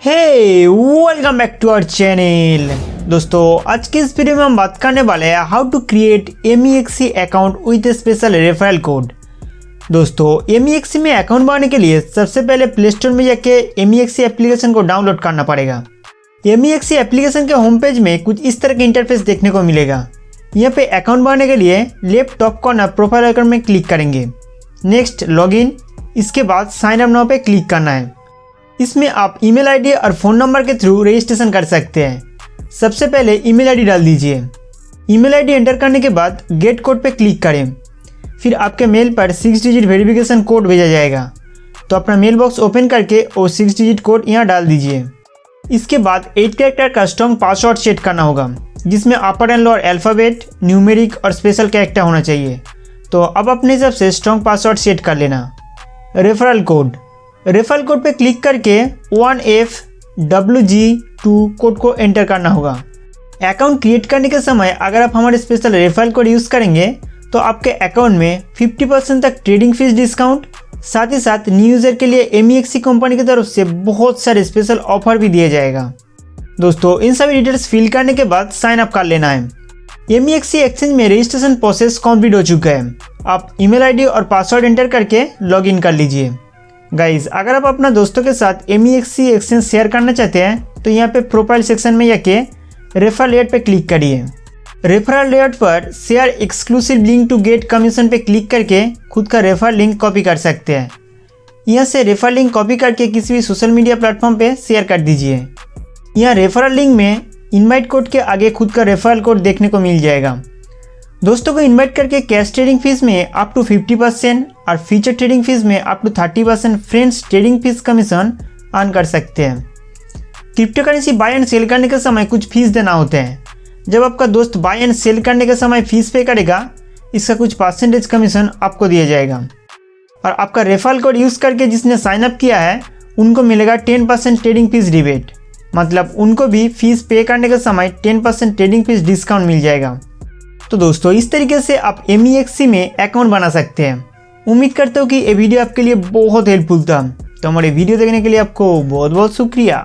Hey welcome back to our channel. दोस्तों आज के इस वीडियो में हम बात करने वाले हैं how to create MEXC account with special referral code. दोस्तों MEXC में अकाउंट बनाने के लिए सबसे पहले प्ले स्टोर में जाके MEXC एप्लीकेशन को डाउनलोड करना पड़ेगा। MEXC एप्लीकेशन के होम पेज में कुछ इस तरह का इंटरफेस देखने को मिलेगा। यहाँ पे अकाउंट बनाने के लिए left top corner profile icon में क्लिक करेंगे। नेक्स्ट लॉगिन, इसके बाद साइन अप नाउ पे क्लिक करना है। इसमें आप ईमेल आईडी और फ़ोन नंबर के थ्रू रजिस्ट्रेशन कर सकते हैं। सबसे पहले ईमेल आईडी डाल दीजिए। ईमेल आईडी एंटर करने के बाद गेट कोड पे क्लिक करें। फिर आपके मेल पर 6 डिजिट वेरिफिकेशन कोड भेजा जाएगा, तो अपना मेल बॉक्स ओपन करके वो 6 डिजिट कोड यहाँ डाल दीजिए। इसके बाद 8 कैरेक्टर का स्ट्रॉन्ग पासवर्ड सेट करना होगा, जिसमें अपर एंड लोअर अल्फ़ाबेट, न्यूमेरिक और स्पेशल कैरेक्टर होना चाहिए। तो अब अपने हिसाब से स्ट्रॉन्ग पासवर्ड सेट कर लेना। रेफरल कोड पे क्लिक करके 1FWG2 कोड को एंटर करना होगा। अकाउंट क्रिएट करने के समय अगर आप हमारे स्पेशल रेफरल कोड यूज़ करेंगे तो आपके अकाउंट में 50% तक ट्रेडिंग फीस डिस्काउंट, साथ ही साथ न्यू यूज़र के लिए MEXC कंपनी की तरफ से बहुत सारे स्पेशल ऑफर भी दिया जाएगा। दोस्तों इन सभी डिटेल्स फिल करने के बाद साइन अप कर लेना है। MEXC एक्सचेंज में रजिस्ट्रेशन प्रोसेस कंप्लीट हो चुका है। आप ईमेल आईडी और पासवर्ड एंटर करके लॉगिन कर लीजिए। गाइज अगर आप अपना दोस्तों के साथ MEXC एक्सचेंज शेयर करना चाहते हैं तो यहाँ पे प्रोफाइल सेक्शन में जाके रेफरल लेयर पे क्लिक करिए। रेफरल लेयर पर share exclusive link to get commission पे क्लिक करके खुद का रेफरल लिंक कॉपी कर सकते हैं। यहाँ से रेफरल लिंक कॉपी करके किसी भी सोशल मीडिया प्लेटफॉर्म पे शेयर कर दीजिए। यहाँ रेफरल लिंक में इनवाइट कोड के आगे खुद का रेफरल कोड देखने को मिल जाएगा। दोस्तों को इनवाइट करके कैश ट्रेडिंग फीस में अप टू 50% और फीचर ट्रेडिंग फीस में up to 30% friends trading fees commission earn कर सकते हैं। Crypto currency buy and sell करने के समय कुछ फीस देना होते हैं। जब आपका दोस्त बाय एंड सेल करने के समय फीस पे करेगा, इसका कुछ परसेंटेज कमीशन आपको दिया जाएगा। और आपका रेफरल कोड यूज़ करके जिसने साइन अप किया है उनको मिलेगा 10% ट्रेडिंग फीस रिबेट, मतलब उनको भी फीस पे करने के समय 10% ट्रेडिंग फीस डिस्काउंट मिल जाएगा। तो दोस्तों इस तरीके से आप MEXC में अकाउंट बना सकते हैं। उम्मीद करता हूँ कि ये वीडियो आपके लिए बहुत हेल्पफुल था। तो हमारे वीडियो देखने के लिए आपको बहुत बहुत शुक्रिया।